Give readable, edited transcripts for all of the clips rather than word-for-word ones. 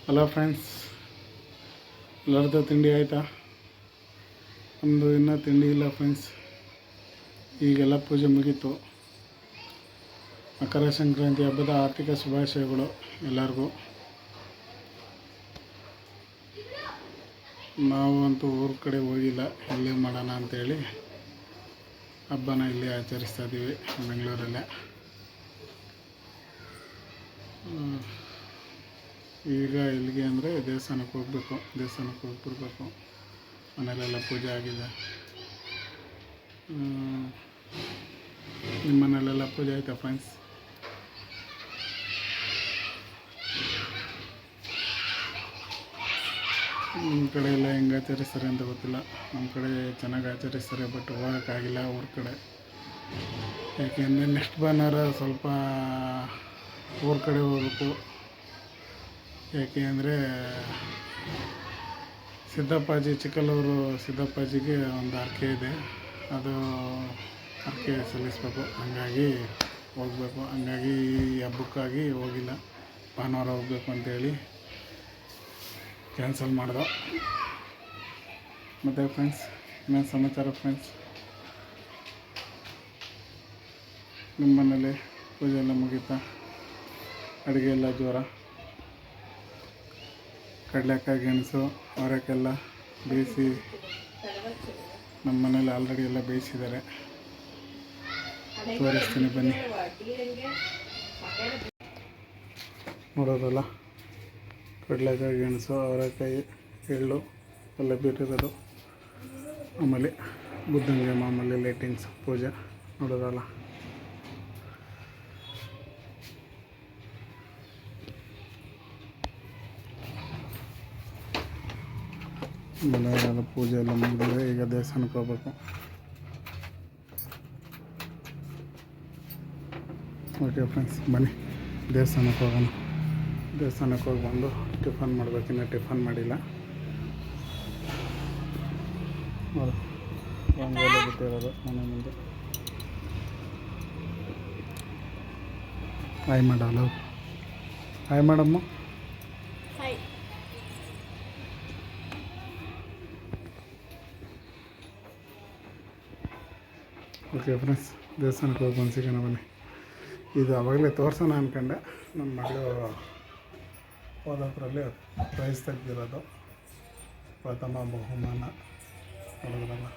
Hello friends, ಎಲ್ಲರದ್ದು ತಿಂಡಿ ಆಯಿತಾ? ನಮ್ಮದು ಇನ್ನೂ ತಿಂಡಿ ಇಲ್ಲ ಫ್ರೆಂಡ್ಸ್. ಈಗೆಲ್ಲ ಪೂಜೆ ಮುಗೀತು. ಮಕರ ಸಂಕ್ರಾಂತಿ ಹಬ್ಬದ ಆರ್ಥಿಕ ಶುಭಾಶಯಗಳು ಎಲ್ಲರಿಗೂ. ನಾವು ಅಂತೂ ಊರ ಕಡೆ ಹೋಗಿಲ್ಲ, ಇಲ್ಲೇ ಮಾಡೋಣ ಅಂಥೇಳಿ ಹಬ್ಬನ ಇಲ್ಲೇ ಆಚರಿಸ್ತಾ ಇದ್ದೀವಿ ಬೆಂಗಳೂರಲ್ಲೇ. ಈಗ ಎಲ್ಲಿಗೆ ಅಂದರೆ ದೇವಸ್ಥಾನಕ್ಕೆ ಹೋಗ್ಬಿಡ್ಬೇಕು. ಮನೆಯಲ್ಲೆಲ್ಲ ಪೂಜೆ ಆಗಿದೆ. ನಿಮ್ಮ ಮನೆಯಲ್ಲೆಲ್ಲ ಪೂಜೆ ಆಯಿತಾ ಫ್ರೆಂಡ್ಸ್? ನಿಮ್ಮ ಕಡೆ ಎಲ್ಲ ಹೆಂಗೆ ಆಚರಿಸ್ತಾರೆ ಅಂತ ಗೊತ್ತಿಲ್ಲ. ನಮ್ಮ ಕಡೆ ಚೆನ್ನಾಗಿ ಆಚರಿಸ್ತಾರೆ, ಬಟ್ ಹೋಗೋಕ್ಕಾಗಿಲ್ಲ ಊರ ಕಡೆ. ಯಾಕೆಂದರೆ ನೆಕ್ಸ್ಟ್ ಭಾನುವಾರ ಸ್ವಲ್ಪ ಊರ ಕಡೆ ಹೋಗ್ಬೇಕು. ಯಾಕೆ ಅಂದರೆ ಸಿದ್ದಪ್ಪಾಜಿ, ಚಿಕ್ಕಲ್ಲೂರು ಸಿದ್ದಪ್ಪಾಜಿಗೆ ಒಂದು ಹರಕೆ ಇದೆ, ಅದು ಹರಕೆ ಸಲ್ಲಿಸಬೇಕು. ಹಂಗಾಗಿ ಹೋಗಬೇಕು. ಹಂಗಾಗಿ ಈ ಹಬ್ಬಕ್ಕಾಗಿ ಹೋಗಿಲ್ಲ. ಭಾನುವಾರ ಹೋಗಬೇಕು ಅಂತೇಳಿ ಕ್ಯಾನ್ಸಲ್ ಮಾಡ್ದೆ. ಮತ್ತು ಫ್ರೆಂಡ್ಸ್, ಇನ್ನೇನು ಸಮಾಚಾರ ಫ್ರೆಂಡ್ಸ್? ನಿಮ್ಮ ಮನೇಲಿ ಪೂಜೆ ಎಲ್ಲ ಮುಗೀತಾ? ಅಡುಗೆ ಎಲ್ಲ ಜೋರ? ಕಡಲೆಕಾಯಿ, ಗೆಣಸು, ಅವರೆಕಾಯೆಲ್ಲ ಬೇಯಿಸಿ ನಮ್ಮ ಮನೇಲಿ ಆಲ್ರೆಡಿ ಎಲ್ಲ ಬೇಯಿಸಿದ್ದಾರೆ. ತೋರಿಸ್ತೀನಿ ಬನ್ನಿ. ನೋಡೋದಲ್ಲ, ಕಡಲೆಕಾಯಿ, ಗೆಣಸು, ಅವರೆಕಾಯಿ, ಎಳ್ಳು ಎಲ್ಲ ಬಿಟ್ಟಿರೋದು. ಆಮೇಲೆ ಬುದ್ಧಂಗೆ ಮಾಮೂಲಿ ಲೈಟಿಂಗ್ಸ್ ಪೂಜೆ ನೋಡೋದಲ್ಲ. ಮನೆಯಲ್ಲೆಲ್ಲ ಪೂಜೆ ಎಲ್ಲ ಮುಗಿದ್ರೆ ಈಗ ದೇವಸ್ಥಾನಕ್ಕೆ ಹೋಗ್ಬೇಕು. ಓಕೆ ಫ್ರೆಂಡ್ಸ್, ಬನ್ನಿ ದೇವಸ್ಥಾನಕ್ಕೆ ಹೋಗೋಣ. ದೇವಸ್ಥಾನಕ್ಕೆ ಹೋಗಿ ಬಂದು ಟಿಫನ್ ಮಾಡಬೇಕು. ಇನ್ನೂ ಟಿಫನ್ ಮಾಡಿಲ್ಲ. ರಂಗೋಲಿ ಬಿಟ್ಟಿರೋದು ಮನೆ ಮುಂದೆ. ಹಾಯ್ ಮಾಡಲ್ಲ. ಹಾಯ್ ಮಾಡಮ್ಮ. ಓಕೆ ಫ್ರೆಂಡ್ಸ್, ದೇವಸ್ಥಾನಕ್ಕೆ ಹೋಗಿ ಬಂದು ಸಿಗೋಣ ಬನ್ನಿ. ಇದು ಅವಾಗಲೇ ತೋರಿಸೋಣ ಅಂದ್ಕೊಂಡೆ. ನಮ್ಮ ಮಗಳು ಹೋದಪ್ರಲ್ಲಿ ಪ್ರೈಸ್ ತೆಗೆದಿರೋದು, ಪ್ರಥಮ ಬಹುಮಾನ ನೋಡೋದ್ರಲ್ಲ.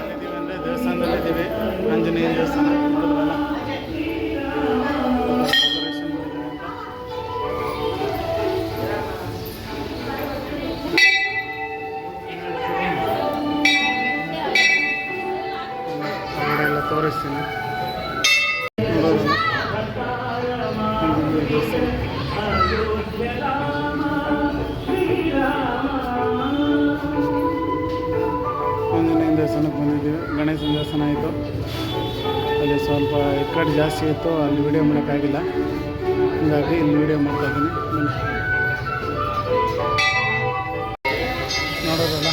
ಎಲ್ಲಿದ್ದೀವಿ ಅಂದರೆ ದೇವಸ್ಥಾನದಲ್ಲಿದ್ದೀವಿ, ಆಂಜನೇಯ ದೇವಸ್ಥಾನ ನೋಡೋದ್ರಲ್ಲ. ತೋರಿಸ್ತೀನಿ ಆಂಜನೇಯ ದೇವಸ್ಥಾನಕ್ಕೆ ಬಂದಿದ್ದೀವಿ. ಗಣೇಶನ ದೇವಸ್ಥಾನ ಆಯಿತು. ಅಲ್ಲಿ ಸ್ವಲ್ಪ ಎಕ್ಕಟ್ಟು ಜಾಸ್ತಿ ಇತ್ತು, ಅಲ್ಲಿ ವೀಡಿಯೋ ಮಾಡೋಕ್ಕಾಗಿಲ್ಲ. ಹೀಗಾಗಿ ಇಲ್ಲಿ ವೀಡಿಯೋ ಮಾಡ್ತಾಯಿದ್ದೀನಿ. ನೋಡೋದಲ್ಲ,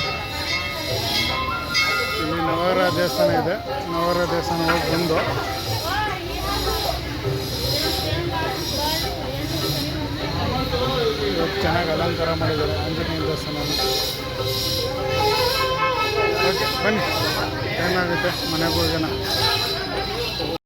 ಇಲ್ಲಿ ನವಗ್ರಹ ದೇವಸ್ಥಾನ ಇದೆ. ನವಗ್ರಹ ದೇವಸ್ಥಾನ ಹೋಗಿ ಬಂದು ಇವತ್ತು ಚೆನ್ನಾಗಿ ಅಲಂಕಾರ ಮಾಡಿದ್ದಾರೆ ಆಂಜನೇಯ ದೇವಸ್ಥಾನ. ಓಕೆ ಬನ್ನಿ, ಏನಾಗುತ್ತೆ ಮನೆಗೆ ಹೋಗೋಣ.